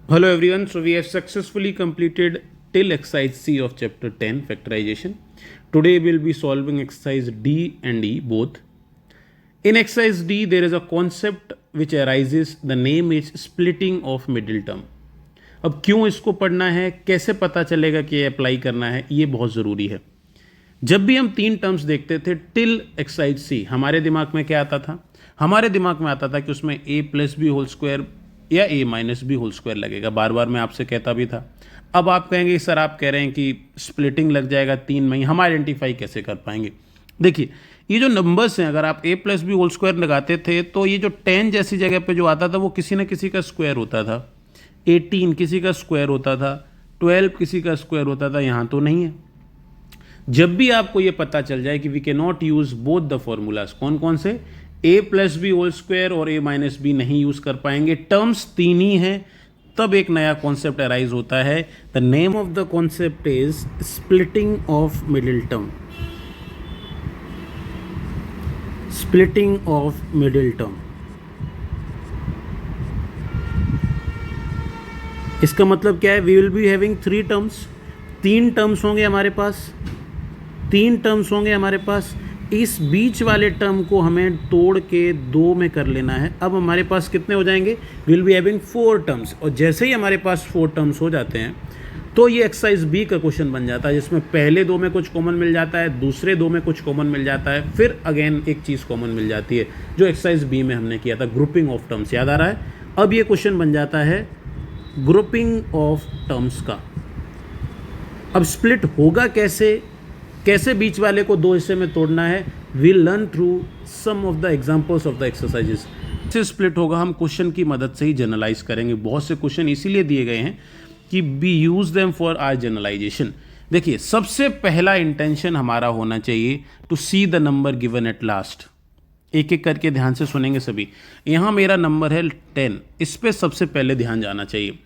Hello everyone, so we have successfully completed till exercise C of chapter 10 factorization. Today we'll be solving exercise D and E both. In exercise D there is a concept which arises, the name is splitting of middle term. अब क्यों इसको पढ़ना है, कैसे पता चलेगा कि ये अप्लाई करना है, ये बहुत ज़रूरी है। जब भी हम तीन टर्म्स देखते थे टिल एक्सरसाइज सी, हमारे दिमाग में क्या आता था? हमारे दिमाग में आता था कि उसमें a plus B whole square या a minus B whole square लगेगा। बार बार मैं आपसे कहता भी था। अब आप कहेंगे सर आप कह रहे हैं कि स्प्लिटिंग लग जाएगा तीन में, हम आइडेंटिफाई कैसे कर पाएंगे? देखिए ये जो नंबर्स हैं, अगर आप a plus B whole square लगाते थे तो ये जो 10 जैसी जगह पे जो आता था वो किसी न किसी का स्क्वायर होता था, 18 किसी का स्क्वायर होता था, 12 किसी का स्क्वायर होता था, यहाँ तो नहीं है। जब भी आपको ये पता चल जाए कि we can not use both the formulas, कौन कौन से? a plus B whole square और a माइनस बी नहीं यूज कर पाएंगे, टर्म्स तीन ही हैं, तब एक नया कॉन्सेप्ट अराइज होता है। The name of the concept is splitting of middle term. Splitting of middle term, इसका मतलब क्या है? We will be having three terms, तीन टर्म्स होंगे हमारे पास, तीन टर्म्स होंगे हमारे पास। इस बीच वाले टर्म को हमें तोड़ के दो में कर लेना है। अब हमारे पास कितने हो जाएंगे? Will be having four terms, और जैसे ही हमारे पास फोर टर्म्स हो जाते हैं तो ये एक्सरसाइज बी का क्वेश्चन बन जाता है, जिसमें पहले दो में कुछ कॉमन मिल जाता है, दूसरे दो में कुछ कॉमन मिल जाता है, फिर अगेन एक चीज़ कॉमन मिल जाती है, जो एक्सरसाइज बी में हमने किया था, ग्रुपिंग ऑफ टर्म्स। याद आ रहा है? अब ये क्वेश्चन बन जाता है ग्रुपिंग ऑफ टर्म्स का। अब स्प्लिट होगा कैसे, कैसे बीच वाले को दो हिस्से में तोड़ना है, will learn through some of the examples of the exercises. कैसे स्प्लिट होगा हम क्वेश्चन की मदद से ही जनरलाइज करेंगे। बहुत से क्वेश्चन इसीलिए दिए गए हैं कि be use them for our generalisation. देखिए सबसे पहला इंटेंशन हमारा होना चाहिए to see the number given at last. एक एक करके ध्यान से सुनेंगे सभी। यहाँ मेरा नंबर है 10, इस पर सबसे पहले ध्यान जाना चाहिए।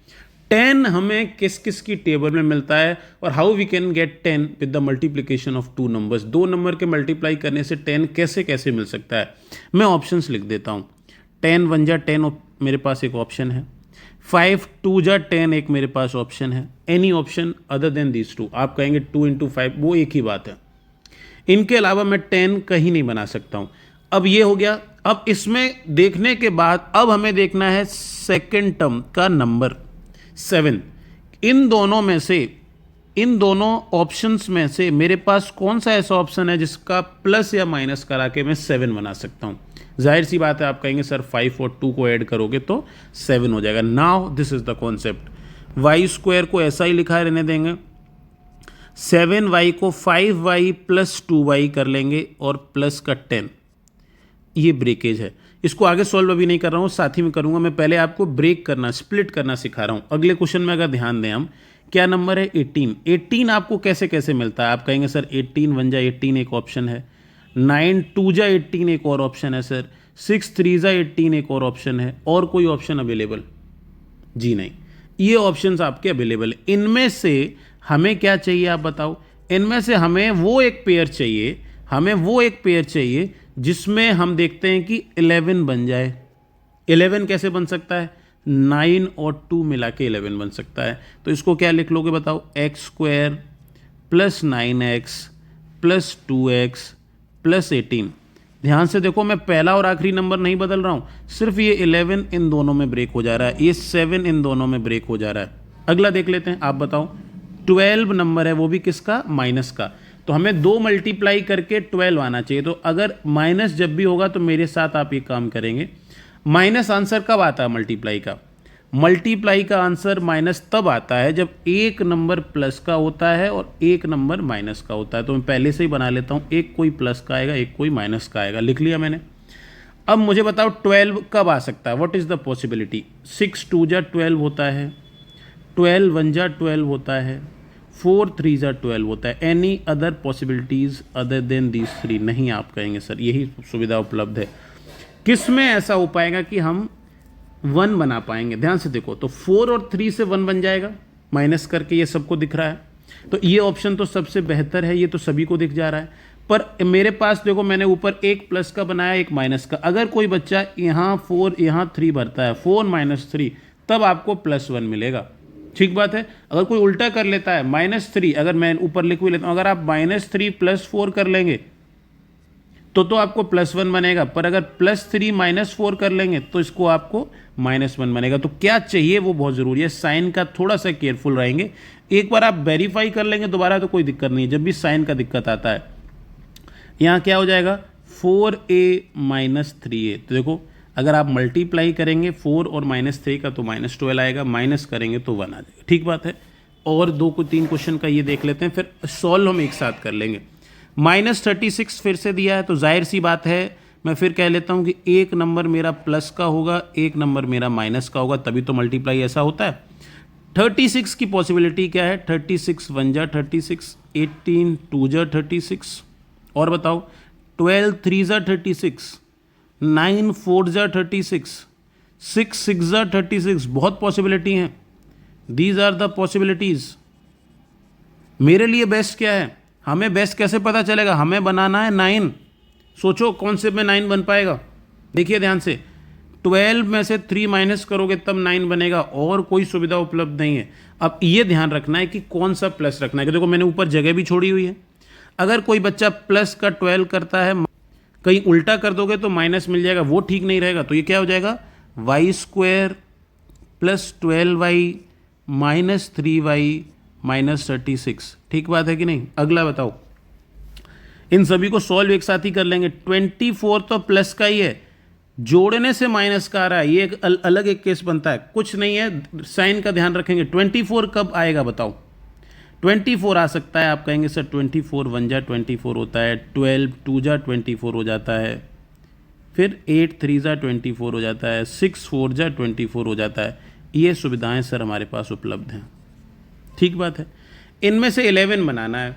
10 हमें किस किस की टेबल में मिलता है, और how we can get 10 with the multiplication of two numbers. दो नंबर के मल्टीप्लाई करने से 10 कैसे कैसे मिल सकता है। मैं ऑप्शंस लिख देता हूँ। 10 1 जा 10 मेरे पास एक ऑप्शन है, 5 2 जा 10 एक मेरे पास ऑप्शन है। Any option other than these two. आप कहेंगे 2 × 5 वो एक ही बात है, इनके अलावा मैं 10 कहीं नहीं बना सकता हूँ। अब ये हो गया। अब इसमें देखने के बाद अब हमें देखना है सेकेंड टर्म का नंबर 7। इन दोनों में से, इन दोनों ऑप्शंस में से मेरे पास कौन सा ऐसा ऑप्शन है जिसका प्लस या माइनस करा के मैं 7 बना सकता हूँ? जाहिर सी बात है, आप कहेंगे सर 5 और 2 को ऐड करोगे तो 7 हो जाएगा। Now this is the concept. Y square को ऐसा ही लिखा रहने देंगे, 7y को 5y प्लस 2y कर लेंगे और प्लस का 10। ये ब्रेकेज है, इसको आगे सॉल्व अभी नहीं कर रहा हूँ, साथ ही में करूँगा। मैं पहले आपको ब्रेक करना, स्प्लिट करना सिखा रहा हूँ। अगले क्वेश्चन में अगर ध्यान दें हम, क्या नंबर है? 18। 18 आपको कैसे कैसे मिलता है? आप कहेंगे सर 18 1 जा 18 एक ऑप्शन है, 9 2 जा 18 एक और ऑप्शन है सर, 6 3 जा 18 एक और ऑप्शन है, और कोई ऑप्शन अवेलेबल? जी नहीं, ये ऑप्शंस आपके अवेलेबल है। इनमें से हमें क्या चाहिए आप बताओ? इनमें से हमें वो एक पेयर चाहिए, हमें वो एक पेयर चाहिए जिसमें हम देखते हैं कि 11 बन जाए। 11 कैसे बन सकता है? 9 और 2 मिला के 11 बन सकता है। तो इसको क्या लिख लोगे बताओ? X square plus 9x plus 2x plus 18। ध्यान से देखो, मैं पहला और आखिरी नंबर नहीं बदल रहा हूँ, सिर्फ ये 11 इन दोनों में ब्रेक हो जा रहा है, ये 7 इन दोनों में ब्रेक हो जा रहा है। अगला देख लेते हैं, आप बताओ। 12 नंबर है, वो भी किसका? माइनस का। तो हमें 2 मल्टीप्लाई करके 12 आना चाहिए। तो अगर माइनस जब भी होगा तो मेरे साथ आप ये काम करेंगे। माइनस आंसर कब आता है मल्टीप्लाई का? मल्टीप्लाई का आंसर माइनस तब आता है जब एक नंबर प्लस का होता है और एक नंबर माइनस का होता है। तो मैं पहले से ही बना लेता हूँ, एक कोई प्लस का आएगा, एक कोई माइनस का आएगा। लिख लिया मैंने। अब मुझे बताओ 12 कब आ सकता है? What is the possibility? 6 2 जा 12 होता है, 12 1 जा 12 होता है, 4 3 जा 12 होता है। Any other possibilities other than these 3? नहीं, आप कहेंगे सर यही सुविधा उपलब्ध है। किस में ऐसा हो पाएगा कि हम 1 बना पाएंगे? ध्यान से देखो, तो 4 और 3 से 1 बन जाएगा माइनस करके, ये सबको दिख रहा है। तो ये ऑप्शन तो सबसे बेहतर है, ये तो सभी को दिख जा रहा है। पर मेरे पास देखो, मैंने ऊपर एक प्लस का बनाया, एक माइनस का। अगर कोई बच्चा यहाँ 4 यहाँ 3 भरता है, 4 - 3 तब आपको +1 मिलेगा। ठीक बात है। अगर कोई उल्टा कर लेता है -3, अगर मैं ऊपर लिख भी लेता हूँ, अगर आप -3 +4 कर लेंगे तो आपको +1 बनेगा, पर अगर +3 -4 कर लेंगे तो इसको आपको -1 बनेगा। तो क्या चाहिए वो बहुत ज़रूरी है, साइन का थोड़ा सा केयरफुल रहेंगे। एक बार आप वेरीफाई कर लेंगे दोबारा तो कोई दिक्कत नहीं है। जब भी साइन का दिक्कत आता है यहाँ क्या हो जाएगा 4a - 3a। तो देखो अगर आप मल्टीप्लाई करेंगे 4 और -3 का तो -12 आएगा, माइनस करेंगे तो 1 आ जाएगा। ठीक बात है। और 2 को 3 क्वेश्चन का ये देख लेते हैं, फिर सॉल्व हम एक साथ कर लेंगे। -36 फिर से दिया है तो जाहिर सी बात है मैं फिर कह लेता हूँ कि एक नंबर मेरा प्लस का होगा, एक नंबर मेरा माइनस का होगा, तभी तो मल्टीप्लाई ऐसा होता है। 36 की पॉसिबिलिटी क्या है, 36 1 जा 36, 18 2 जा 36, और बताओ 12 3 जा 36, 9 4 जा 36, 6 6 जा 36। बहुत पॉसिबिलिटी हैं। These are the possibilities. मेरे लिए बेस्ट क्या है, हमें बेस्ट कैसे पता चलेगा, हमें बनाना है 9। सोचो कौन से में 9 बन पाएगा। देखिए ध्यान से, 12 में से 3 माइनस करोगे तब 9 बनेगा, और कोई सुविधा उपलब्ध नहीं है। अब ये ध्यान रखना है कि कौन सा प्लस रखना है, कि देखो मैंने ऊपर जगह भी छोड़ी हुई है। अगर कोई बच्चा प्लस का 12 करता है, कहीं उल्टा कर दोगे तो माइनस मिल जाएगा, वो ठीक नहीं रहेगा। तो ये क्या हो जाएगा y² + 12y - 3y - 36। ठीक बात है कि नहीं। अगला बताओ, इन सभी को सॉल्व एक साथ ही कर लेंगे। 24 तो प्लस का ही है, जोड़ने से माइनस का आ रहा है, ये एक अलग एक केस बनता है। कुछ नहीं है, साइन का ध्यान रखेंगे। 24 कब आएगा बताओ। 24 आ सकता है, आप कहेंगे सर 24 1 जा 24 होता है, 12 2 जा 24 हो जाता है, फिर 8 3 जा 24 हो जाता है, 6 4 जा 24 हो जाता है। ये सुविधाएं सर हमारे पास उपलब्ध हैं। ठीक बात है। इनमें से 11 बनाना है,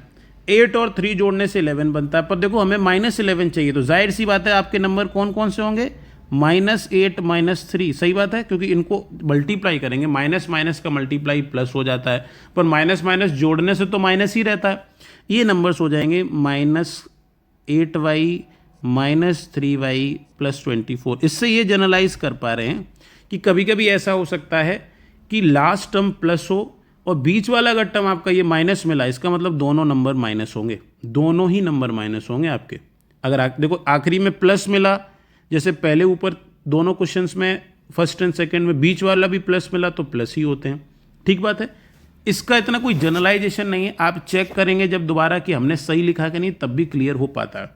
8 और 3 जोड़ने से 11 बनता है, पर देखो हमें -11 चाहिए, तो जाहिर सी बात है आपके नंबर कौन कौन से होंगे, -8 -3। सही बात है, क्योंकि इनको मल्टीप्लाई करेंगे, माइनस माइनस का मल्टीप्लाई प्लस हो जाता है, पर माइनस माइनस जोड़ने से तो माइनस ही रहता है। ये नंबर्स हो जाएंगे -8y - 3y + 24। इससे ये जनरलाइज कर पा रहे हैं कि कभी कभी ऐसा हो सकता है कि लास्ट टर्म प्लस हो और बीच वाला अगर टर्म आपका ये माइनस मिला, इसका मतलब दोनों नंबर माइनस होंगे, दोनों ही नंबर माइनस होंगे आपके। अगर देखो आखिरी में प्लस मिला, जैसे पहले ऊपर दोनों क्वेश्चंस में फर्स्ट एंड सेकंड में बीच वाला भी प्लस मिला तो प्लस ही होते हैं। ठीक बात है। इसका इतना कोई जनरलाइजेशन नहीं है, आप चेक करेंगे जब दोबारा कि हमने सही लिखा कि नहीं, तब भी क्लियर हो पाता है।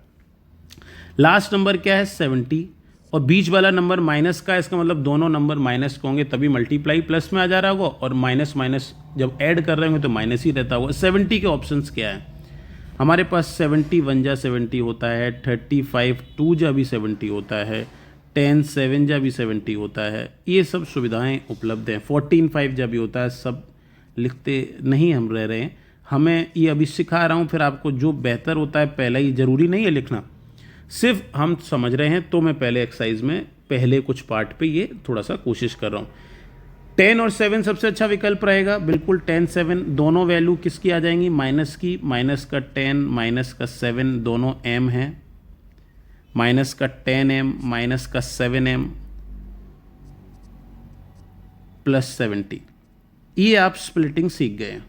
लास्ट नंबर क्या है 70, और बीच वाला नंबर माइनस का है, इसका मतलब दोनों नंबर माइनस के होंगे, तभी मल्टीप्लाई प्लस में आ जा रहा होगा, और माइनस माइनस जब ऐड कर रहे होंगे तो माइनस ही रहता होगा। 70 के ऑप्शंस क्या है हमारे पास, 70 1 जा 70 होता है, 35 2 जा भी 70 होता है, 10 7 जा भी 70 होता है। ये सब सुविधाएं उपलब्ध हैं। 14 5 जा भी होता है। सब लिखते नहीं हम रह रहे हैं, हमें ये अभी सिखा रहा हूँ, फिर आपको जो बेहतर होता है पहले ही, ज़रूरी नहीं है लिखना, सिर्फ हम समझ रहे हैं। तो मैं पहले एक्सरसाइज में पहले कुछ पार्ट पे ये थोड़ा सा कोशिश कर रहा हूँ। 10 और 7 सबसे अच्छा विकल्प रहेगा, बिल्कुल 10 7 दोनों वैल्यू किसकी आ जाएंगी, माइनस की। माइनस का 10 माइनस का 7 दोनों m हैं, माइनस का 10m माइनस का 7m + 70। ये आप स्प्लिटिंग सीख गए।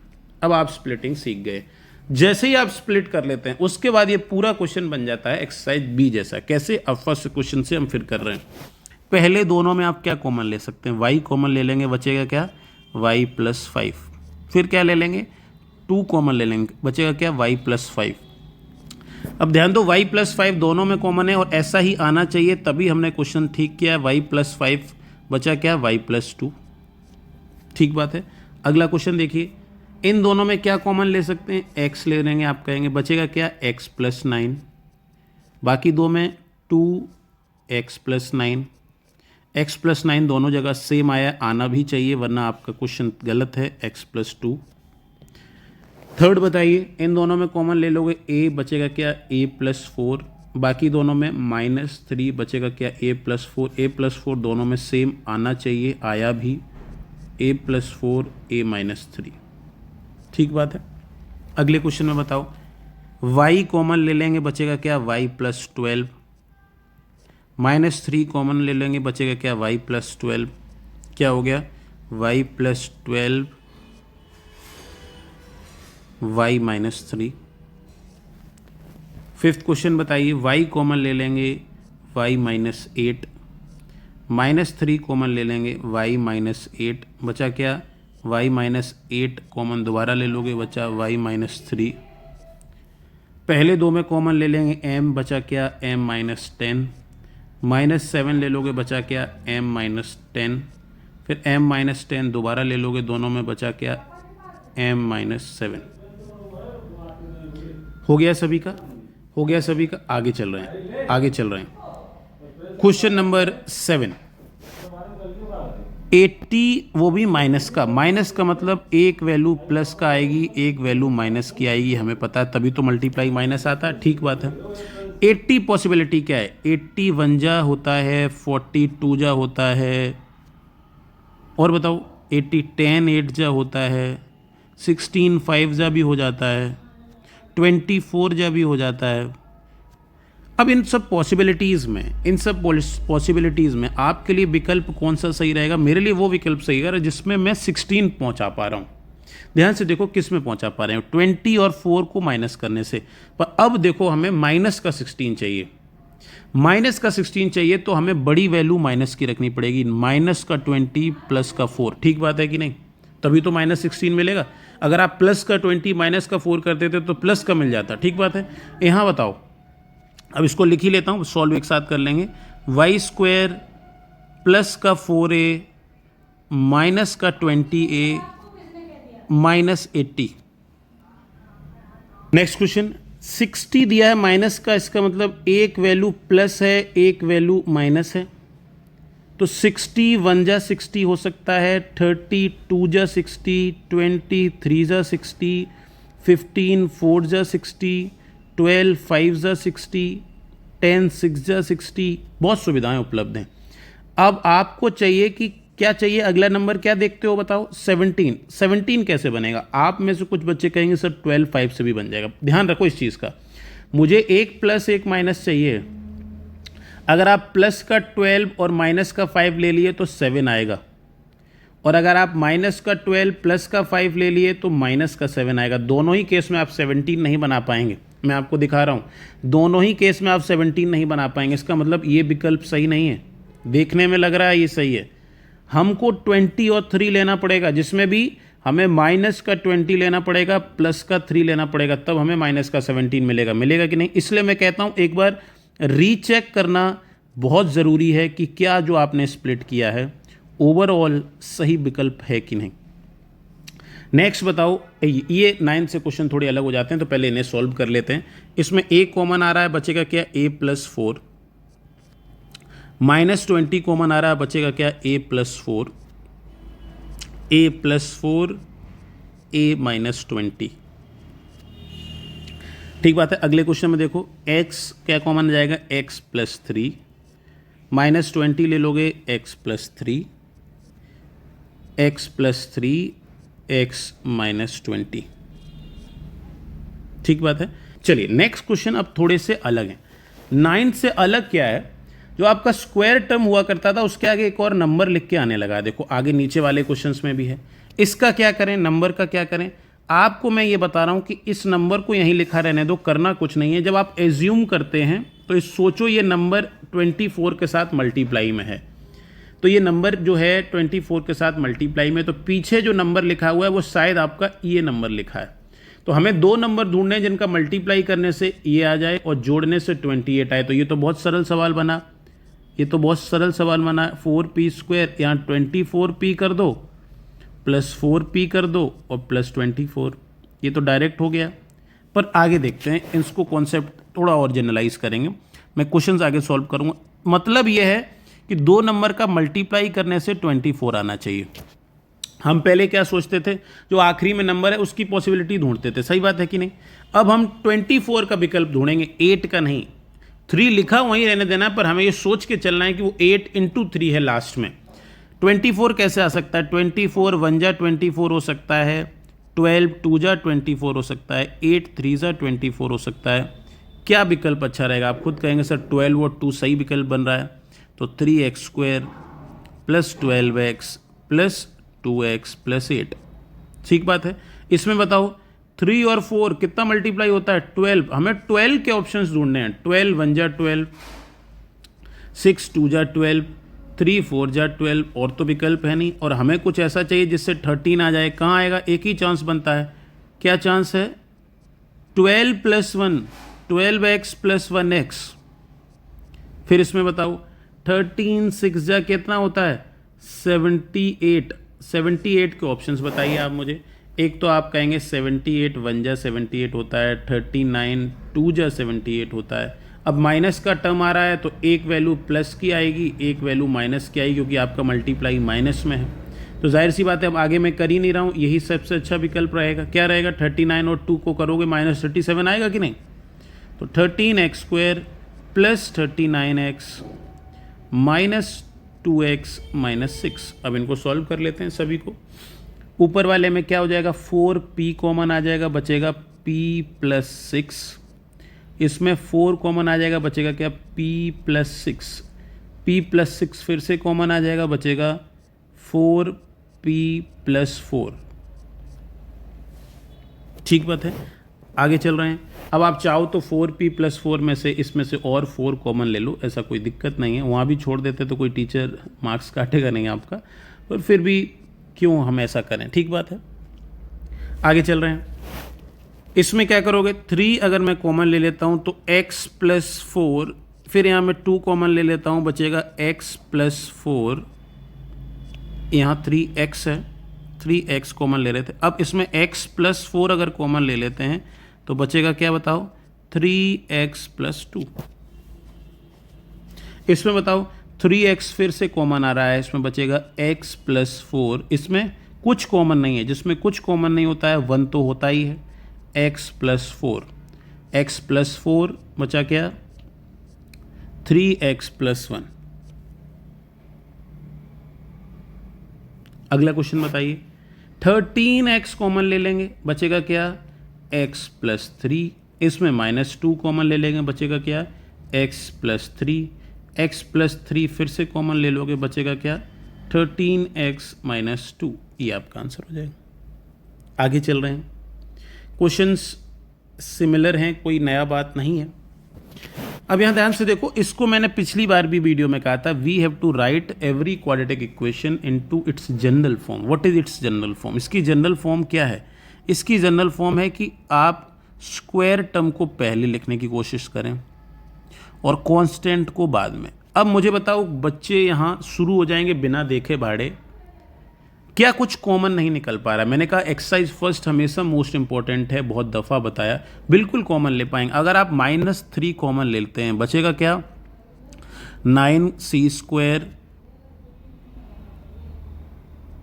अब आप स्प्लिटिंग सीख गए, जैसे ही आप स्प्लिट कर लेते हैं उसके बाद ये पूरा क्वेश्चन बन जाता है एक्सरसाइज बी जैसा। कैसे, अब फर्स्ट क्वेश्चन से हम फिर कर रहे हैं। पहले दोनों में आप क्या कॉमन ले सकते हैं, y कॉमन ले लेंगे, बचेगा क्या y + 5। फिर क्या ले लेंगे 2 कॉमन ले लेंगे, बचेगा क्या y + 5। अब ध्यान दो y + 5 दोनों में कॉमन है और ऐसा ही आना चाहिए, तभी हमने क्वेश्चन ठीक किया। y + 5 बचा क्या y + 2। ठीक बात है। अगला क्वेश्चन देखिए, इन दोनों में क्या कॉमन ले सकते हैं, x ले लेंगे, आप कहेंगे बचेगा क्या x + 9। बाकी दो में 2x + 9, x + 9 दोनों जगह सेम आना भी चाहिए, वरना आपका क्वेश्चन गलत है। x + 2। थर्ड बताइए, इन दोनों में कॉमन ले लोगे a, बचेगा क्या a + 4। बाकी दोनों में -3 बचेगा क्या a + 4। a + 4 दोनों में सेम आना चाहिए, आया भी, a + 4 a - 3। ठीक बात है। अगले क्वेश्चन में बताओ, y कॉमन ले लेंगे, बचेगा क्या y + 12। -3 कॉमन ले लेंगे, बचेगा क्या y + 12। क्या हो गया Y plus 12 Y minus 3। Fifth question बताइए, वाई कॉमन ले लेंगे वाई माइनस 8, -3 कॉमन ले लेंगे वाई माइनस 8, बचा क्या, वाई माइनस 8 कॉमन दोबारा ले लोगे, बचा वाई माइनस 3। पहले दो में कॉमन ले लेंगे m, बचा क्या, m माइनस 10, -7 ले लोगे, बचा क्या, m माइनस 10, फिर m माइनस 10 दोबारा ले लोगे दोनों में, बचा क्या, m माइनस 7। हो गया सभी का, हो गया सभी का। आगे चल रहे हैं, आगे चल रहे हैं। क्वेश्चन नंबर 7, 80 वो भी माइनस का मतलब एक वैल्यू प्लस का आएगी, एक वैल्यू माइनस की आएगी, हमें पता है, तभी तो मल्टीप्लाई माइनस आता है, ठीक बात है। 80 पॉसिबिलिटी क्या है, 80 1 जा होता है, 40 2 जा होता है, और बताओ 80 10 8 जा होता है, 16 5 जा भी हो जाता है, 24 जा भी हो जाता है। अब इन सब पॉसिबिलिटीज़ में आपके लिए विकल्प कौन सा सही रहेगा? मेरे लिए वो विकल्प सही रहेगा जिसमें मैं 16 पहुंचा पा रहा हूं। ध्यान से देखो किस में पहुंचा पा रहे हैं, 20 और 4 को माइनस करने से। पर अब देखो हमें माइनस का 16 चाहिए, माइनस का 16 चाहिए तो हमें बड़ी वैल्यू माइनस की रखनी पड़ेगी, माइनस का 20 प्लस का 4, ठीक बात है कि नहीं? तभी तो माइनस 16 मिलेगा। अगर आप प्लस का 20 माइनस का 4 कर देते तो प्लस का मिल जाता, ठीक बात है। यहाँ बताओ, अब इसको लिख ही लेता हूँ, सॉल्व एक साथ कर लेंगे। वाई स्क्वायर प्लस का 4a माइनस का 20a माइनस 80। नेक्स्ट क्वेश्चन, 60 दिया है माइनस का, इसका मतलब एक वैल्यू प्लस है, एक वैल्यू माइनस है, तो 60 1 जा 60 हो सकता है, 30 2 जा 60, 20 3 जा 60, 15 4 जा 60, 12 5 जा 60, 10 6 जा 60, बहुत सुविधाएं उपलब्ध हैं। अब आपको चाहिए कि क्या चाहिए, अगला नंबर क्या देखते हो बताओ, 17। 17 कैसे बनेगा? आप में से कुछ बच्चे कहेंगे सर 12 5 से भी बन जाएगा। ध्यान रखो इस चीज़ का, मुझे एक प्लस एक माइनस चाहिए। अगर आप प्लस का 12 और माइनस का 5 ले लिए तो 7 आएगा, और अगर आप माइनस का 12 प्लस का 5 ले लिए तो माइनस का 7 आएगा। दोनों ही केस में आप 17 नहीं बना पाएंगे, मैं आपको दिखा रहा हूँ, दोनों ही केस में आप 17 नहीं बना पाएंगे। इसका मतलब ये विकल्प सही नहीं है, देखने में लग रहा है ये सही है। हमको 20 और 3 लेना पड़ेगा, जिसमें भी हमें माइनस का 20 लेना पड़ेगा, प्लस का 3 लेना पड़ेगा, तब हमें माइनस का 17 मिलेगा। मिलेगा कि नहीं? इसलिए मैं कहता हूँ एक बार रीचेक करना बहुत ज़रूरी है कि क्या जो आपने स्प्लिट किया है ओवरऑल सही विकल्प है कि नहीं। नेक्स्ट बताओ, ये 9 से क्वेश्चन थोड़े अलग हो जाते हैं, तो पहले इन्हें सॉल्व कर लेते हैं। इसमें a कॉमन आ रहा है, बचेगा क्या, a प्लस 4, -20 कॉमन आ रहा है, बचेगा क्या, a plus 4, a plus 4 a minus 20, ठीक बात है। अगले क्वेश्चन में देखो, x क्या कॉमन आ जाएगा, x प्लस 3, -20 ले लोगे, x plus 3, x plus 3 x minus 20, ठीक बात है। चलिए नेक्स्ट क्वेश्चन अब थोड़े से अलग हैं। 9 से अलग क्या है, जो आपका स्क्वायर टर्म हुआ करता था उसके आगे एक और नंबर लिख के आने लगा। देखो आगे नीचे वाले क्वेश्चंस में भी है। इसका क्या करें, नंबर का क्या करें? आपको मैं ये बता रहा हूं कि इस नंबर को यहीं लिखा रहने दो, करना कुछ नहीं है। जब आप एज्यूम करते हैं तो सोचो ये नंबर 24 के साथ मल्टीप्लाई में है, तो ये नंबर जो है 24 के साथ मल्टीप्लाई में, तो पीछे जो नंबर लिखा हुआ है वो शायद आपका ये नंबर लिखा है। तो हमें दो नंबर ढूंढने हैं जिनका मल्टीप्लाई करने से ये आ जाए और जोड़ने से 28 आए। तो ये तो बहुत सरल सवाल बना, ये तो बहुत सरल सवाल बना। 4p², यहाँ 24p कर दो, प्लस 4p कर दो और प्लस 24, ये तो डायरेक्ट हो गया। पर आगे देखते हैं, इसको कॉन्सेप्ट थोड़ा और जनरलाइज करेंगे। मैं क्वेश्चंस आगे सॉल्व करूँगा। मतलब ये है कि दो नंबर का मल्टीप्लाई करने से 24 आना चाहिए। हम पहले क्या सोचते थे, जो आखिरी में नंबर है उसकी पॉसिबिलिटी ढूंढते थे, सही बात है कि नहीं? अब हम 24 का विकल्प ढूंढेंगे, 8 का नहीं। 3 लिखा वहीं रहने देना, पर हमें ये सोच के चलना है कि वो 8 × 3 है लास्ट में। 24 कैसे आ सकता है? 24 1 जा 24 हो सकता है, 12 2 जा 24 हो सकता है, 8 3 जा 24 हो सकता है। क्या विकल्प अच्छा रहेगा? आप खुद कहेंगे सर 12 और 2 सही विकल्प बन रहा है, तो 3x² plus 12x plus 2x plus 8। ठीक बात है। इसमें बताओ 3 और 4 कितना मल्टीप्लाई होता है 12। हमें 12 के ऑप्शंस ढूंढने हैं। 12 1 जा 12, 6 2 जा 12, 3 4 जा 12, और तो विकल्प है नहीं। और हमें कुछ ऐसा चाहिए जिससे 13 आ जाए। कहाँ आएगा? एक ही चांस बनता है। क्या चांस है? 12 प्लस 1, 12x प्लस 1x। फिर इसमें बताओ 13 6 जा कितना होता है 78। 78 के ऑप्शंस बताइए आप मुझे। एक तो आप कहेंगे 78 1 जा 78 होता है, 39 2 जा 78 होता है। अब माइनस का टर्म आ रहा है तो एक वैल्यू प्लस की आएगी, एक वैल्यू माइनस की आएगी, क्योंकि आपका मल्टीप्लाई माइनस में है। तो जाहिर सी बात है, अब आगे मैं कर ही नहीं रहा हूँ, यही सबसे अच्छा विकल्प रहेगा। क्या रहेगा? 39 और 2 को करोगे माइनस 37 आएगा कि नहीं? तो 13x² plus 39x minus 2x minus 6। अब इनको सॉल्व कर लेते हैं सभी को। ऊपर वाले में क्या हो जाएगा? 4p कॉमन आ जाएगा, बचेगा p प्लस 6। इसमें 4 कॉमन आ जाएगा, बचेगा क्या? p plus 6। p प्लस 6 फिर से कॉमन आ जाएगा, बचेगा 4p प्लस 4। ठीक बात है। आगे चल रहे हैं। अब आप चाहो तो 4p प्लस 4 में से इसमें से और 4 कॉमन ले लो, ऐसा कोई दिक्कत नहीं है। वहाँ भी छोड़ देते तो कोई टीचर मार्क्स काटेगा नहीं आपका, पर फिर भी क्यों हम ऐसा करें। ठीक बात है। आगे चल रहे हैं। इसमें क्या करोगे? 3 अगर मैं कॉमन ले लेता हूँ तो x प्लस 4, फिर यहाँ मैं 2 कॉमन ले लेता हूँ, बचेगा x प्लस 4। यहाँ 3x है, 3x कॉमन ले रहे थे। अब इसमें x प्लस 4 अगर कॉमन ले लेते हैं तो बचेगा क्या बताओ? 3x plus 2। इसमें बताओ 3x फिर से कॉमन आ रहा है, इसमें बचेगा x प्लस 4। इसमें कुछ कॉमन नहीं है, जिसमें कुछ कॉमन नहीं होता है 1 तो होता ही है। x प्लस 4, x प्लस 4 बचा क्या? 3x plus 1। अगला क्वेश्चन बताइए। 13x कॉमन ले लेंगे, बचेगा क्या? x plus 3। इसमें माइनस 2 कॉमन ले लेंगे, बचेगा क्या? x plus 3। x प्लस 3 फिर से कॉमन ले लोगे, बचेगा क्या? 13x minus 2। ये आपका आंसर हो जाएगा। आगे चल रहे हैं। क्वेश्चंस सिमिलर हैं, कोई नया बात नहीं है। अब यहाँ ध्यान से देखो, इसको मैंने पिछली बार भी वीडियो में कहा था, we have to write every quadratic equation into its general form. What is its general form? इसकी जनरल फॉर्म क्या है? इसकी जनरल फॉर्म है कि आप स्क्वायर टर्म को पहले लिखने की कोशिश करें और कांस्टेंट को बाद में। अब मुझे बताओ, बच्चे यहाँ शुरू हो जाएंगे बिना देखे भाड़े, क्या कुछ कॉमन नहीं निकल पा रहा है? मैंने कहा एक्सरसाइज फर्स्ट हमेशा मोस्ट इंपॉर्टेंट है, बहुत दफ़ा बताया। बिल्कुल कॉमन ले पाएंगे। अगर आप -3 कॉमन लेते हैं, बचेगा क्या? 9c²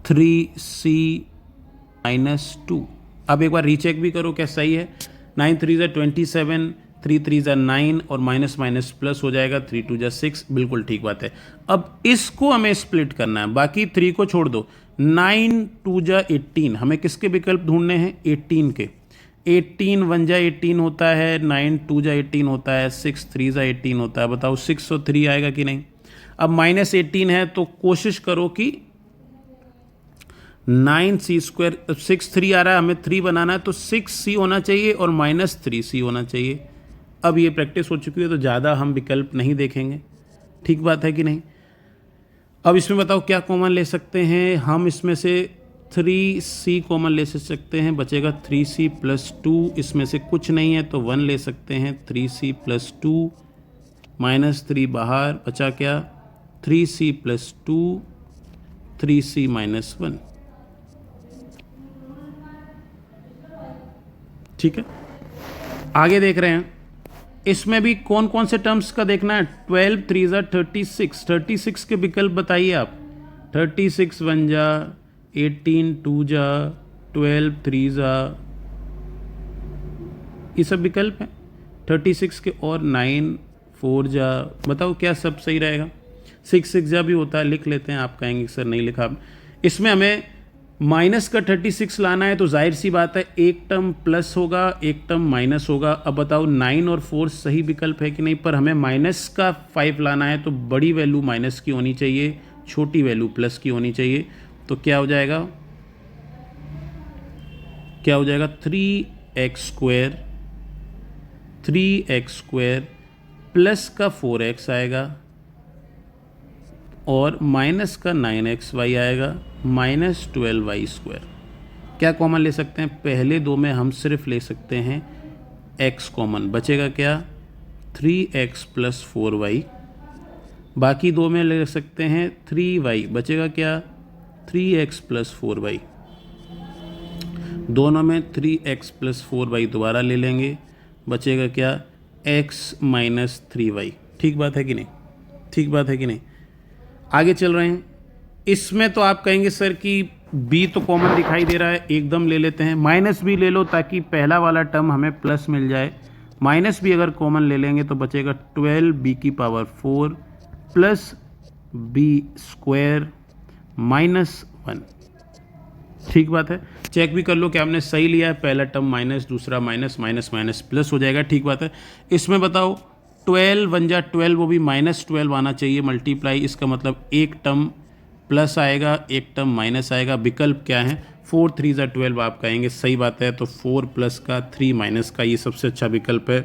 3c minus 2। अब एक बार रीचेक भी करो क्या सही है। 9 3 ज़ा 27, 3 3 ज़ा 9 और माइनस माइनस प्लस हो जाएगा, 3 2 ज़ा 6। बिल्कुल ठीक बात है। अब इसको हमें स्प्लिट करना है, बाकी 3 को छोड़ दो। 9 2 ज़ा 18, हमें किसके विकल्प ढूंढने हैं? 18 के। 18 1 ज़ा 18 होता है, 9 2 ज़ा 18 होता है, 6 3 ज़ा 18 होता है। बताओ 6 और 3 आएगा कि नहीं? अब -18 है तो कोशिश करो कि 9c², 6 3 आ रहा है, हमें 3 बनाना है तो 6c होना चाहिए और -3c होना चाहिए। अब ये प्रैक्टिस हो चुकी है तो ज़्यादा हम विकल्प नहीं देखेंगे। ठीक बात है कि नहीं? अब इसमें बताओ क्या कॉमन ले सकते हैं हम? इसमें से 3c कॉमन ले सकते हैं, बचेगा 3c प्लस 2। इसमें से कुछ नहीं है तो 1 ले सकते हैं, 3c प्लस 2 -3 बाहर, बचा क्या? 3c plus 2 3c minus 1। ठीक है। आगे देख रहे हैं। इसमें भी कौन कौन से टर्म्स का देखना है? 12 3 ज़ा 36, 36 के विकल्प बताइए आप। 36 1 ज़ा 18, 2 ज़ा 12, 3 ज़ा, ये सब विकल्प हैं 36 के। और 9 4 ज़ा, बताओ क्या सब सही रहेगा? 6 6 ज़ा भी होता है, लिख लेते हैं। आप कहेंगे सर नहीं लिखा। इसमें हमें माइनस का 36 लाना है तो जाहिर सी बात है, एक टर्म प्लस होगा, एक टर्म माइनस होगा। अब बताओ 9 और 4 सही विकल्प है कि नहीं? पर हमें माइनस का 5 लाना है तो बड़ी वैल्यू माइनस की होनी चाहिए, छोटी वैल्यू प्लस की होनी चाहिए। तो क्या हो जाएगा, क्या हो जाएगा 3x स्क्वायर प्लस का 4x आएगा और माइनस का 9xy आएगा माइनस 12y स्क्वायर। क्या कॉमन ले सकते हैं, पहले दो में हम सिर्फ ले सकते हैं x कॉमन, बचेगा क्या 3x प्लस 4y, बाकी दो में ले सकते हैं 3y, बचेगा क्या 3x प्लस 4y, दोनों में 3x प्लस 4y दोबारा ले लेंगे, बचेगा क्या x माइनस 3y। ठीक बात है कि नहीं, ठीक बात है कि नहीं। आगे चल रहे हैं, इसमें तो आप कहेंगे सर कि b तो कॉमन दिखाई दे रहा है, एकदम ले लेते हैं, माइनस भी ले लो ताकि पहला वाला टर्म हमें प्लस मिल जाए, माइनस भी अगर कॉमन ले लेंगे तो बचेगा 12b की power 4 plus b square minus 1। ठीक बात है, चेक भी कर लो कि आपने सही लिया है, पहला टर्म माइनस, दूसरा माइनस, माइनस माइनस प्लस हो जाएगा। ठीक बात है, इसमें बताओ 12 1 जा 12, वो भी माइनस 12 आना चाहिए मल्टीप्लाई, इसका मतलब एक टर्म प्लस आएगा, एक टर्म माइनस आएगा। विकल्प क्या है, 4 3 जा 12 आप कहेंगे, सही बात है, तो 4 प्लस का 3 माइनस का, ये सबसे अच्छा विकल्प है।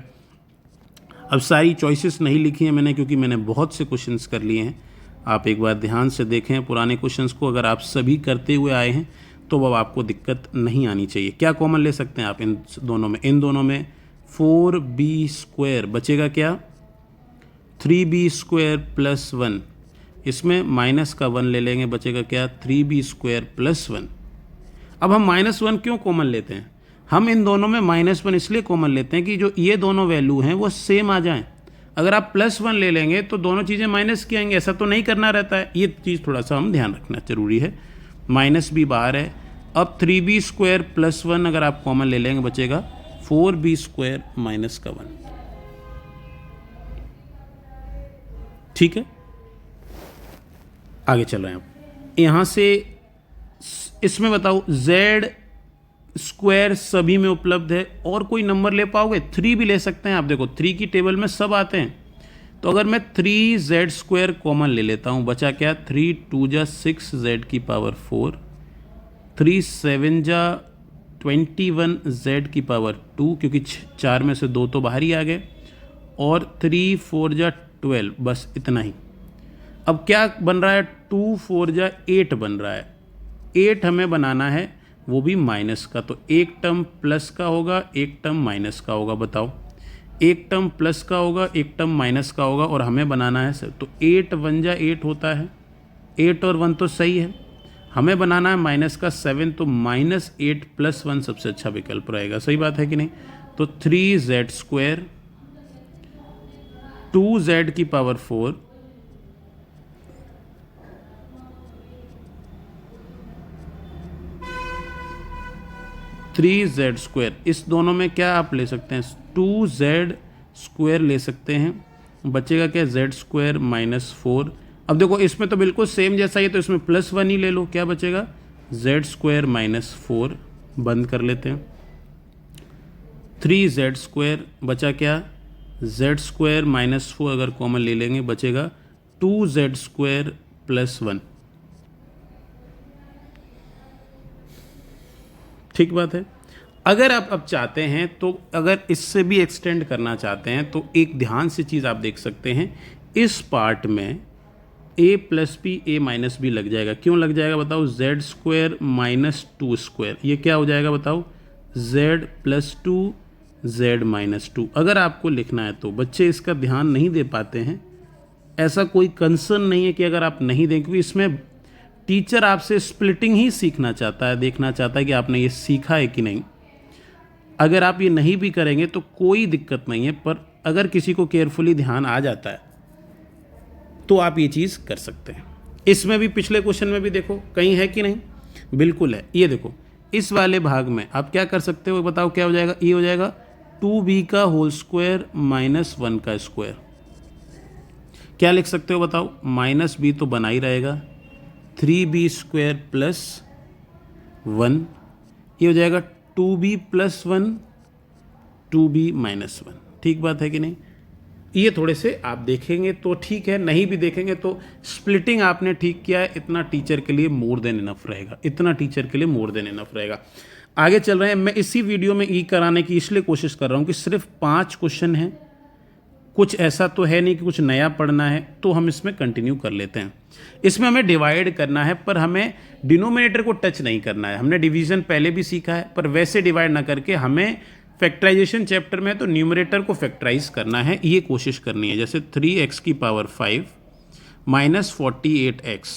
अब सारी चॉइसेस नहीं लिखी हैं मैंने क्योंकि मैंने बहुत से क्वेश्चंस कर लिए हैं, आप एक बार ध्यान से देखें पुराने क्वेश्चंस को, अगर आप सभी करते हुए आए हैं तो अब आपको दिक्कत नहीं आनी चाहिए। क्या कॉमन ले सकते हैं आप इन दोनों में, इन दोनों में 4b स्क्वायर, बचेगा क्या 3b स्क्वायर प्लस 1, इसमें माइनस का 1 ले लेंगे, बचेगा क्या 3b स्क्वायर प्लस 1। अब हम माइनस 1 क्यों कॉमन लेते हैं, हम इन दोनों में माइनस 1 इसलिए कॉमन लेते हैं कि जो ये दोनों वैल्यू हैं वो सेम आ जाएं। अगर आप प्लस 1 ले लेंगे तो दोनों चीज़ें माइनस की आएंगी, ऐसा तो नहीं करना रहता है, ये चीज़ थोड़ा सा हम ध्यान रखना जरूरी है। माइनस भी बाहर है, अब 3b स्क्वायर प्लस 1 अगर आप कॉमन ले लेंगे बचेगा 4b स्क्वायर माइनस का 1। ठीक है, आगे चल रहे हैं आप, यहां से इसमें बताओ z स्क्वायर सभी में उपलब्ध है, और कोई नंबर ले पाओगे, 3 भी ले सकते हैं आप, देखो 3 की टेबल में सब आते हैं, तो अगर मैं 3z स्क्वायर कॉमन ले लेता हूं, बचा क्या 3 2 जा 6z की पावर 4, 3 7 जा 21z की पावर 2, क्योंकि 4 में से 2 तो बाहर ही आ गए, और 3 4 जा 12, बस इतना ही। अब क्या बन रहा है, 2 4 जा 8 बन रहा है, 8 हमें बनाना है, वो भी माइनस का, तो एक टर्म प्लस का होगा, एक टर्म माइनस का होगा, बताओ, एक टर्म प्लस का होगा, एक टर्म माइनस का होगा, और हमें बनाना है सर, तो 8 1 जा 8 होता है, 8 और 1 तो सही है, हमें बनाना है माइनस का 7, तो माइनस 8 प्लस 1 सबसे अच्छा विकल्प रहेगा, सही बात है कि नहीं। तो 3z स्क्वायर 2z की पावर 4 3z स्क्वायर, इस दोनों में क्या आप ले सकते हैं, 2z स्क्वायर ले सकते हैं, बचेगा क्या z स्क्वायर माइनस 4। अब देखो इसमें तो बिल्कुल सेम जैसा ही है, तो इसमें प्लस 1 ही ले लो, क्या बचेगा z स्क्वायर माइनस 4, बंद कर लेते हैं, 3z स्क्वायर, बचा क्या z स्क्वायर माइनस 4 अगर कॉमन ले लेंगे बचेगा 2z स्क्वायर प्लस 1। ठीक बात है। अगर आप अब चाहते हैं तो अगर इससे भी एक्सटेंड करना चाहते हैं तो एक ध्यान से चीज़ आप देख सकते हैं, इस पार्ट में a plus B A minus B लग जाएगा, क्यों लग जाएगा बताओ, z स्क्वायर माइनस 2 स्क्वायर, ये क्या हो जाएगा बताओ, z प्लस 2 z माइनस 2। अगर आपको लिखना है तो बच्चे इसका ध्यान नहीं दे पाते हैं, ऐसा कोई कंसर्न नहीं है कि अगर आप नहीं दें, क्योंकि इसमें टीचर आपसे स्प्लिटिंग ही सीखना चाहता है, देखना चाहता है कि आपने ये सीखा है कि नहीं। अगर आप ये नहीं भी करेंगे तो कोई दिक्कत नहीं है, पर अगर किसी को केयरफुली ध्यान आ जाता है तो आप ये चीज़ कर सकते हैं। इसमें भी पिछले क्वेश्चन में भी देखो कहीं है कि नहीं, बिल्कुल है। ये देखो इस वाले भाग में आप क्या कर सकते हो बताओ, क्या हो जाएगा, ये हो जाएगा 2b का होल स्क्वायर माइनस 1 का स्क्वायर। क्या लिख सकते हो बताओ, माइनस b तो बना ही रहेगा, 3b स्क्वायर प्लस 1, ये हो जाएगा 2b प्लस 1 2b माइनस 1। ठीक बात है कि नहीं। ये थोड़े से आप देखेंगे तो ठीक है, नहीं भी देखेंगे तो स्प्लिटिंग आपने ठीक किया है, इतना टीचर के लिए मोर देन इनफ रहेगा, इतना टीचर के लिए मोर देन इनफ रहेगा। आगे चल रहे हैं। मैं इसी वीडियो में ई कराने की इसलिए कोशिश कर रहा हूँ कि सिर्फ 5 क्वेश्चन हैं, कुछ ऐसा तो है नहीं कि कुछ नया पढ़ना है, तो हम इसमें कंटिन्यू कर लेते हैं। इसमें हमें डिवाइड करना है, पर हमें डिनोमिनेटर को टच नहीं करना है। हमने डिवीजन पहले भी सीखा है, पर वैसे डिवाइड ना करके हमें फैक्टराइजेशन चैप्टर में तो न्यूमरेटर को फैक्टराइज करना है, ये कोशिश करनी है। जैसे 3x की पावर 5 माइनस 48x,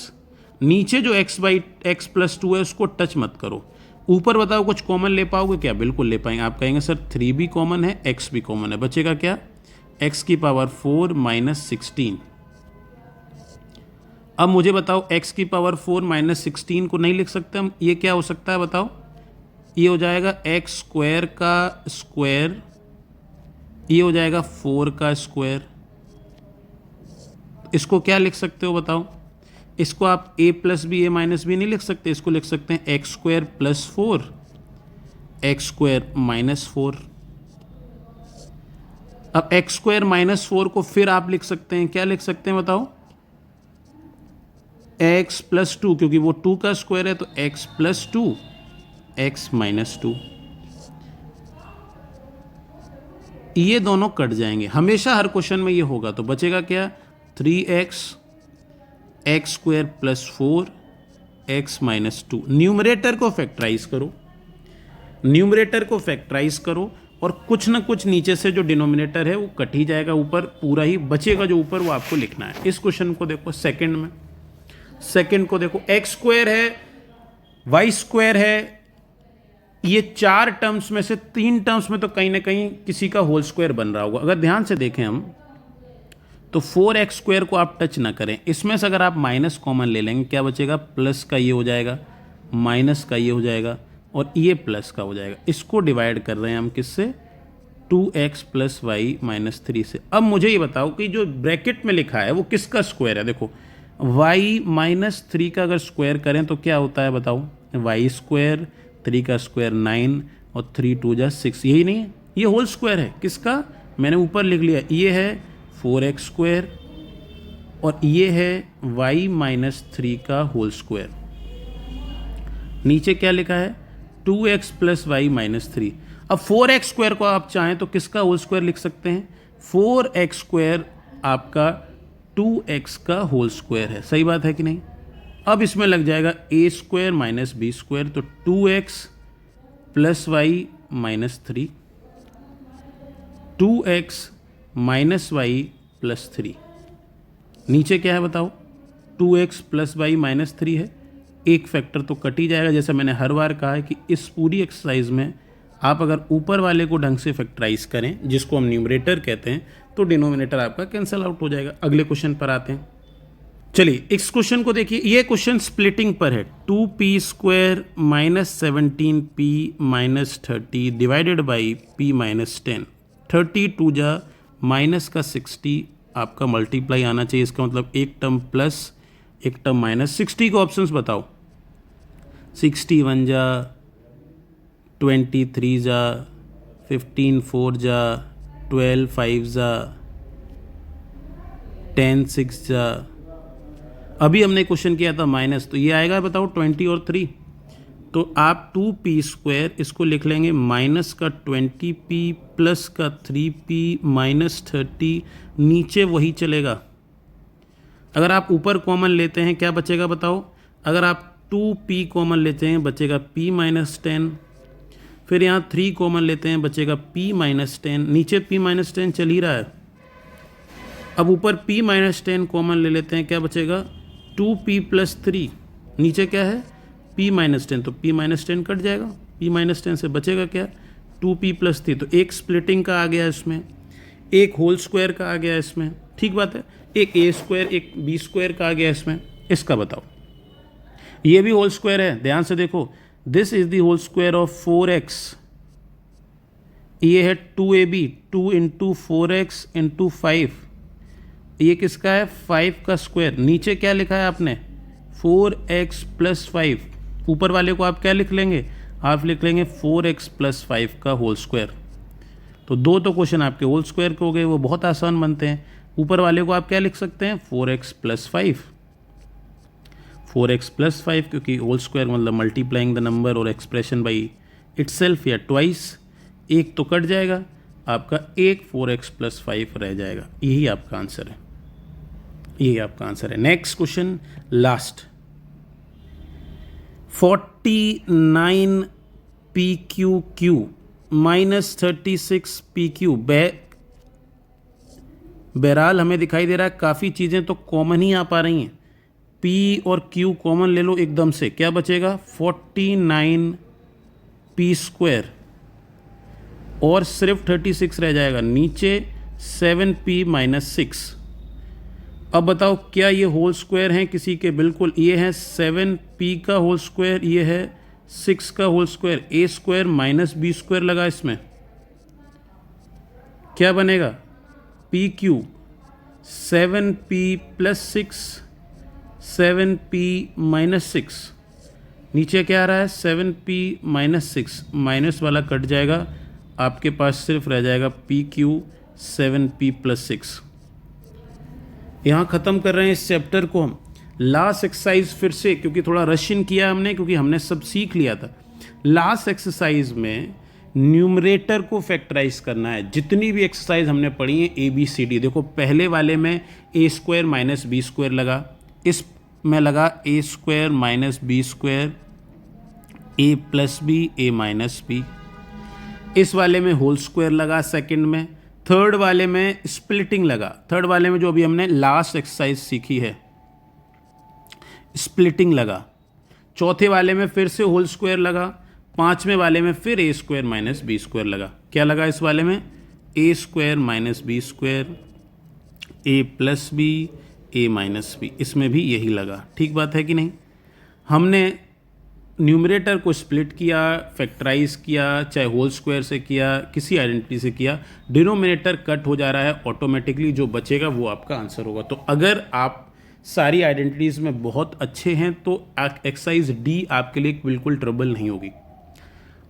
नीचे जो x प्लस 2 है उसको टच मत करो। ऊपर बताओ कुछ कॉमन ले पाओगे क्या? बिल्कुल ले पाएंगे। आप कहेंगे सर 3 भी कॉमन है, x भी कॉमन है, बचेगा क्या? x की पावर 4 माइनस 16। अब मुझे बताओ x की पावर 4 माइनस 16 को नहीं लिख सकते हम? ये क्या हो सकता है बताओ? ये हो जाएगा एक्स स्क्वायर का स्क्वायर, ये हो जाएगा 4 का स्क्वायर। इसको क्या लिख सकते हो बताओ? इसको आप a plus B A minus B नहीं लिख सकते, इसको लिख सकते हैं X square plus 4 X square minus 4। अब एक्स स्क्वायर माइनस 4 को फिर आप लिख सकते हैं, क्या लिख सकते हैं बताओ? x प्लस 2, क्योंकि वो 2 का स्क्वायर है तो x प्लस 2 x माइनस 2। ये दोनों कट जाएंगे, हमेशा हर क्वेश्चन में ये होगा। तो बचेगा क्या? 3x x square plus 4 x minus 2। Numerator को फैक्टराइज करो, न्यूमरेटर को फैक्टराइज करो, और कुछ ना कुछ नीचे से जो डिनोमिनेटर है वो कट ही जाएगा, ऊपर पूरा ही बचेगा जो ऊपर वो आपको लिखना है। इस क्वेश्चन को देखो सेकंड में, सेकंड को देखो, एक्स स्क्वायर है, वाई स्क्वायर है, ये 4 टर्म्स में से 3 टर्म्स में तो कहीं ना कहीं किसी का होल स्क्वायर बन रहा होगा। अगर ध्यान से देखें हम तो 4x स्क्वायर को आप टच ना करें, इसमें से अगर आप माइनस कॉमन ले लेंगे क्या बचेगा? प्लस का ये हो जाएगा, माइनस का ये हो जाएगा, और ये प्लस का हो जाएगा। इसको डिवाइड कर रहे हैं हम किससे? 2x प्लस वाई माइनस 3 से। अब मुझे ये बताओ कि जो ब्रैकेट में लिखा है वो किसका स्क्वायर है? देखो y माइनस 3 का अगर स्क्वायर करें तो क्या होता है बताओ? y स्क्वायर, 3 का स्क्वायर 9 और 3 2 जा 6, यही नहीं है? ये होल स्क्वायर है किसका? मैंने ऊपर लिख लिया, ये है 4x स्क्वायर और ये है y माइनस 3 का होल स्क्वायर। नीचे क्या लिखा है? 2x plus Y minus 3। अब 4x स्क्वायर को आप चाहें तो किसका होल स्क्वायर लिख सकते हैं? 4x स्क्वायर आपका 2x का होल स्क्वायर है, सही बात है कि नहीं? अब इसमें लग जाएगा a square minus B square, तो 2x plus Y minus 3, 2x minus Y plus 3। नीचे क्या है बताओ? 2x प्लस वाई माइनस 3 है, एक फैक्टर तो कट ही जाएगा। जैसे मैंने हर बार कहा है कि इस पूरी एक्सरसाइज में आप अगर ऊपर वाले को ढंग से फैक्टराइज करें, जिसको हम न्यूमरेटर कहते हैं, तो डिनोमिनेटर आपका कैंसिल आउट हो जाएगा। अगले क्वेश्चन पर आते हैं। चलिए इस क्वेश्चन को देखिए, ये क्वेश्चन स्प्लिटिंग पर है। 2p square minus 17p minus 30 divided by p minus 10। 32 जा माइनस का 60 आपका मल्टीप्लाई आना चाहिए, इसका मतलब एक टर्म प्लस एक टर्म माइनस। 60 को ऑप्शंस बताओ। 61 जा, 23 जा, 15 4 जा, 12 5 जा, 10 6 जा। अभी हमने क्वेश्चन किया था माइनस, तो ये आएगा बताओ 20 और 3। तो आप 2p स्क्वायर इसको लिख लेंगे माइनस का 20p प्लस का 3p माइनस 30, नीचे वही चलेगा। अगर आप ऊपर कॉमन लेते हैं क्या बचेगा बताओ? अगर आप 2p कॉमन लेते हैं बचेगा p माइनस 10, फिर यहाँ 3 कॉमन लेते हैं बचेगा p माइनस 10, नीचे p माइनस 10 चल ही रहा है। अब ऊपर p माइनस 10 कॉमन ले लेते हैं, क्या बचेगा? 2p प्लस 3, नीचे क्या है? p माइनस 10, तो p माइनस 10 कट जाएगा, p माइनस 10 से बचेगा क्या? 2p plus 3। तो एक स्प्लिटिंग का आ गया इसमें, एक होल स्क्वायर का आ गया इसमें, ठीक बात है। एक a स्क्वायर एक b स्क्वायर का आ गया इसमें। इसका बताओ। ये भी होल स्क्वायर है, ध्यान से देखो। This is the whole square of 4x, ये है 2ab, 2 इंटू 4x इंटू 5। ये किसका है? 5 का स्क्वायर। नीचे क्या लिखा है आपने? 4x plus 5। ऊपर वाले को आप क्या लिख लेंगे? आप लिख लेंगे 4x प्लस 5 का होल स्क्वायर। तो 2 तो क्वेश्चन आपके होल स्क्वायर के हो गए, वो बहुत आसान बनते हैं। ऊपर वाले को आप क्या लिख सकते हैं, 4x + 5, 4x + 5, क्योंकि होल स्क्वायर मतलब मल्टीप्लाइंग द नंबर और एक्सप्रेशन बाई इटसेल्फ या ट्वाइस। एक तो कट जाएगा, आपका एक 4x + 5 रह जाएगा। यही आपका आंसर है, यही आपका आंसर है। Next question, last, 49 PQQ - 36 PQ। बहरहाल हमें दिखाई दे रहा है काफ़ी चीज़ें तो कॉमन ही आ पा रही हैं। P और Q कॉमन ले लो एकदम से, क्या बचेगा, 49 P² और सिर्फ 36 रह जाएगा, नीचे 7P - 6। अब बताओ क्या ये होल स्क्वायर हैं किसी के, बिल्कुल ये है 7P का होल स्क्वायर, ये है 6 का होल स्क्वायर, A² - B² लगा, इसमें क्या बनेगा, PQ 7P + 6, 7P - 6, नीचे क्या आ रहा है 7P - 6, माइनस वाला कट जाएगा, आपके पास सिर्फ रह जाएगा PQ 7P + 6। यहाँ ख़त्म कर रहे हैं इस चैप्टर को हम। लास्ट एक्सरसाइज फिर से, क्योंकि थोड़ा रशियन किया हमने, क्योंकि हमने सब सीख लिया था। लास्ट एक्सरसाइज में न्यूमरेटर को फैक्टराइज करना है। जितनी भी एक्सरसाइज हमने पढ़ी है ABCD, देखो पहले वाले में A² - B² लगा, इस में लगा A² - B², A + B, A - B। इस वाले में होल स्क्वायर लगा सेकंड में। थर्ड वाले में स्प्लिटिंग लगा, थर्ड वाले में जो अभी हमने लास्ट एक्सरसाइज सीखी है स्प्लिटिंग लगा। चौथे वाले में फिर से होल स्क्वायर लगा। पांचवें वाले में फिर A² - B² लगा। क्या लगा इस वाले में, A² - B², A + B, A - B, इसमें भी यही लगा। ठीक बात है कि नहीं। हमने न्यूमरेटर को स्प्लिट किया, फैक्टराइज किया, चाहे होल स्क्वायर से किया, किसी आइडेंटिटी से किया, डिनोमिनेटर कट हो जा रहा है ऑटोमेटिकली, जो बचेगा वो आपका आंसर होगा। तो अगर आप सारी आइडेंटिटीज़ में बहुत अच्छे हैं तो एक्सरसाइज D आपके लिए बिल्कुल ट्रबल नहीं होगी।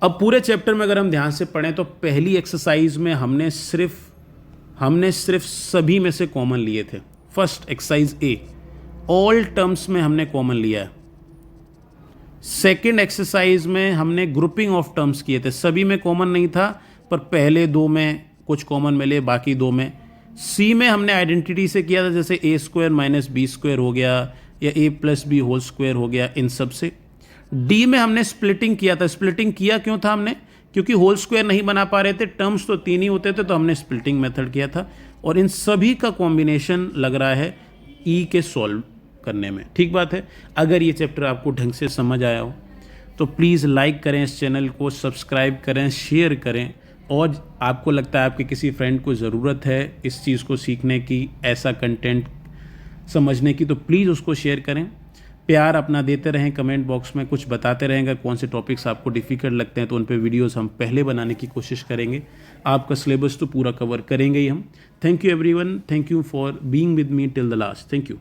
अब पूरे चैप्टर में अगर हम ध्यान से पढ़ें तो पहली एक्सरसाइज में हमने सिर्फ सभी में से कॉमन लिए थे। First exercise A, all terms में हमने कॉमन लिया है। सेकेंड एक्सरसाइज में हमने ग्रुपिंग ऑफ टर्म्स किए थे, सभी में कॉमन नहीं था, पर पहले 2 में कुछ कॉमन मिले, बाकी 2 में। C में हमने आइडेंटिटी से किया था, जैसे A² - B² हो गया, या A + B होल स्क्वायर हो गया, इन सब से। D में हमने स्प्लिटिंग किया था। स्प्लिटिंग किया क्यों था हमने, क्योंकि होल स्क्वायर नहीं बना पा रहे थे, टर्म्स तो 3 ही होते थे, तो हमने स्प्लिटिंग मेथड किया था। और इन सभी का कॉम्बिनेशन लग रहा है E के सॉल्व करने में। ठीक बात है। अगर ये चैप्टर आपको ढंग से समझ आया हो तो प्लीज़ लाइक करें, इस चैनल को सब्सक्राइब करें, शेयर करें, और आपको लगता है आपके किसी फ्रेंड को ज़रूरत है इस चीज़ को सीखने की, ऐसा कंटेंट समझने की, तो प्लीज़ उसको शेयर करें। प्यार अपना देते रहें, कमेंट बॉक्स में कुछ बताते रहेंगे, कौन से टॉपिक्स आपको डिफ़िकल्ट लगते हैं तो उन पे वीडियोस हम पहले बनाने की कोशिश करेंगे। आपका सिलेबस तो पूरा कवर करेंगे ही हम। Thank you everyone, thank you for being with me till the last. Thank you.